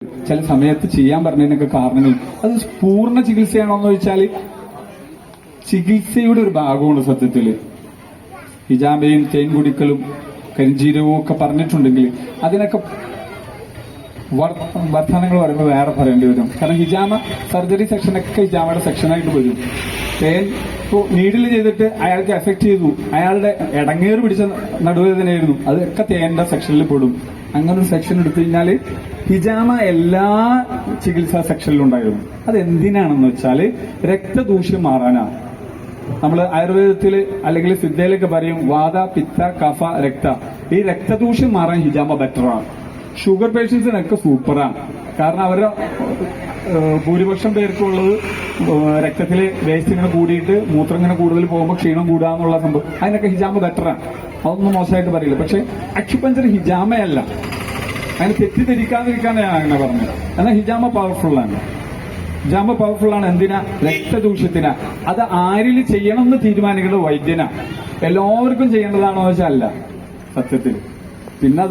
ചില സമയത്ത് ചെയ്യാൻ പറഞ്ഞതിനൊക്കെ കാരണങ്ങൾ അത് പൂർണ്ണ ചികിത്സയാണോ എന്ന് ചോദിച്ചാൽ ചികിത്സയുടെ ഒരു ഭാഗമാണ് സത്യത്തില്. ഹിജാമയും തേൻ കുടിക്കലും കരിഞ്ചീരവും ഒക്കെ പറഞ്ഞിട്ടുണ്ടെങ്കിൽ അതിനൊക്കെ വർത്തമാനങ്ങൾ പറയുമ്പോൾ വേറെ പറയേണ്ടി വരും. കാരണം ഹിജാമ സർജറി സെക്ഷനൊക്കെ ഹിജാമയുടെ സെക്ഷനായിട്ട് വരും. തേൻ ഇപ്പോൾ നീഡിൽ ചെയ്തിട്ട് അയാൾക്ക് എഫക്ട് ചെയ്തു, അയാളുടെ ഇടങ്ങേറ് പിടിച്ച നടുവേദനയായിരുന്നു, അതൊക്കെ തേന്റെ സെക്ഷനിൽ പെടും. അങ്ങനെ ഒരു സെക്ഷൻ എടുത്തു കഴിഞ്ഞാൽ ഹിജാമ എല്ലാ ചികിത്സാ സെക്ഷനിലും ഉണ്ടായിരുന്നു. അതെന്തിനാണെന്ന് വെച്ചാൽ രക്തദൂഷ്യം മാറാനാണ്. നമ്മൾ ആയുർവേദത്തില് അല്ലെങ്കിൽ സിദ്ധയിലൊക്കെ പറയും വാത പിത്ത കഫ രക്ത. ഈ രക്തദൂഷ്യം മാറാൻ ഹിജാമ ബെറ്ററാണ്. ഷുഗർ പേഷ്യൻസിനൊക്കെ സൂപ്പറാണ്. കാരണം അവരുടെ ഭൂരിപക്ഷം പേർക്കുള്ളത് രക്തത്തില് വേസ്റ്റ് ഇങ്ങനെ കൂടിയിട്ട് മൂത്രം ഇങ്ങനെ കൂടുതൽ പോകുമ്പോൾ ക്ഷീണം കൂടാന്നുള്ള സംഭവം. അതിനൊക്കെ ഹിജാമ ബെറ്ററാണ്, അതൊന്നും മോശമായിട്ട് പറയില്ല. പക്ഷെ അക്യുപഞ്ചർ ഹിജാമയല്ല. അതിന് തെറ്റിദ്ധരിക്കാതിരിക്കാനാണ് ഞാൻ അങ്ങനെ പറഞ്ഞത്. എന്നാൽ ഹിജാമ പവർഫുള്ളാണ്. ഹിജാമ പവർഫുള്ളാണ് എന്തിനാ? രക്തദൂഷ്യത്തിനാ. അത് ആരിൽ ചെയ്യണമെന്ന് തീരുമാനിക്കേണ്ട വൈദ്യനാ. എല്ലാവർക്കും ചെയ്യേണ്ടതാണോ വെച്ചാൽ അല്ല സത്യത്തിൽ. പിന്നെ അത്